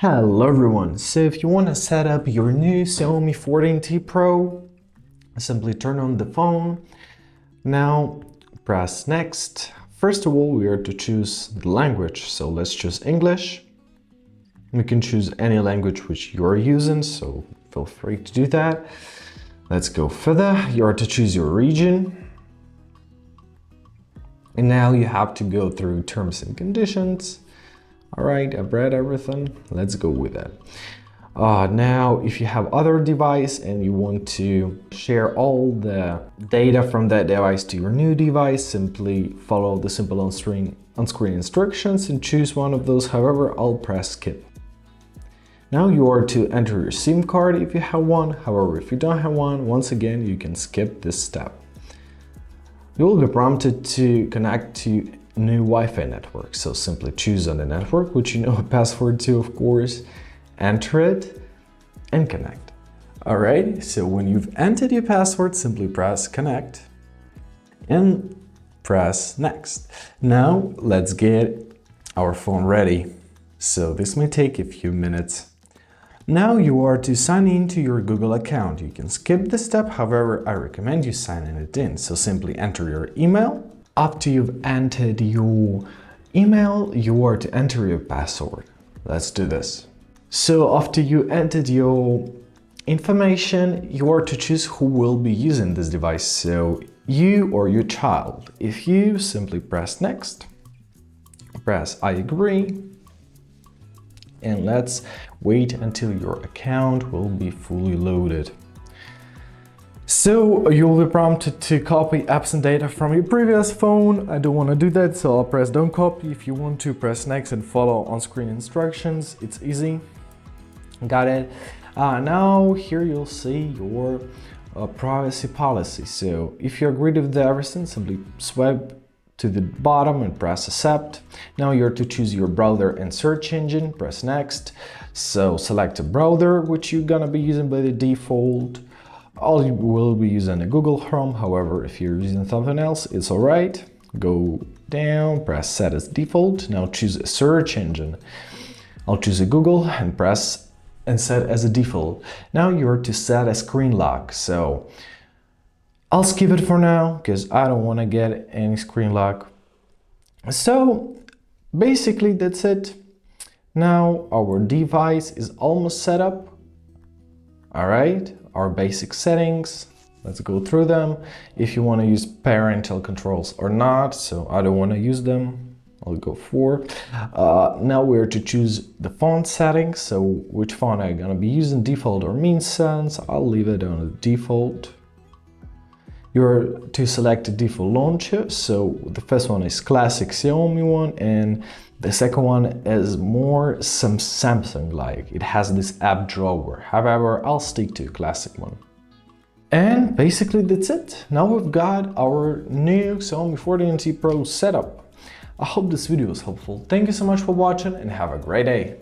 Hello everyone, so if you want to set up your new Xiaomi 14T Pro, simply turn on the phone. Now press next. First of all, we are to choose the language, so let's choose English. You can choose any language which you are using, so feel free to do that. Let's go further. You are to choose your region. And now you have to go through terms and conditions. All right, I've read everything. Let's go with that. Now, if you have other device and you want to share all the data from that device to your new device, simply follow the simple on-screen instructions and choose one of those. However, I'll press skip. Now you are to enter your SIM card if you have one. However, if you don't have one, once again, you can skip this step. You will be prompted to connect to new Wi-Fi network, so simply choose on the network, which you know a password to, of course, enter it and connect. All right, so when you've entered your password, simply press connect and press next. Now let's get our phone ready. So this may take a few minutes. Now you are to sign in to your Google account. You can skip this step, however, I recommend you signing it in. So simply enter your email. After you've entered your email, you are to enter your password. Let's do this. So after you entered your information, you are to choose who will be using this device. So you or your child. If you, simply press next, press I agree, and let's wait until your account will be fully loaded. So you'll be prompted to copy apps and data from your previous phone. I don't want to do that, so I'll press don't copy. If you want to, press next and follow on-screen instructions. It's easy. Got it. Now here you'll see your privacy policy. So if you agree with everything, simply swipe to the bottom and press accept. Now you're to choose your browser and search engine. Press next. So select a browser which you're gonna be using by the default. All you will be using a Google Chrome. However, if you're using something else, it's all right. Go down, press set as default. Now choose a search engine. I'll choose a Google and press and set as a default. Now you're to set a screen lock. So I'll skip it for now because I don't want to get any screen lock. So basically that's it. Now our device is almost set up. All right. Our basic settings, let's go through them. If you want to use parental controls or not, so I don't want to use them, I'll go for. Now we're to choose the font settings, so which font I'm going to be using, default or mean sense. I'll leave it on the default. You're to select a default launcher, so the first one is classic Xiaomi one, and the second one is more some Samsung-like. It has this app drawer. However, I'll stick to a classic one. And basically that's it. Now we've got our new Xiaomi 14T Pro setup. I hope this video was helpful. Thank you so much for watching and have a great day.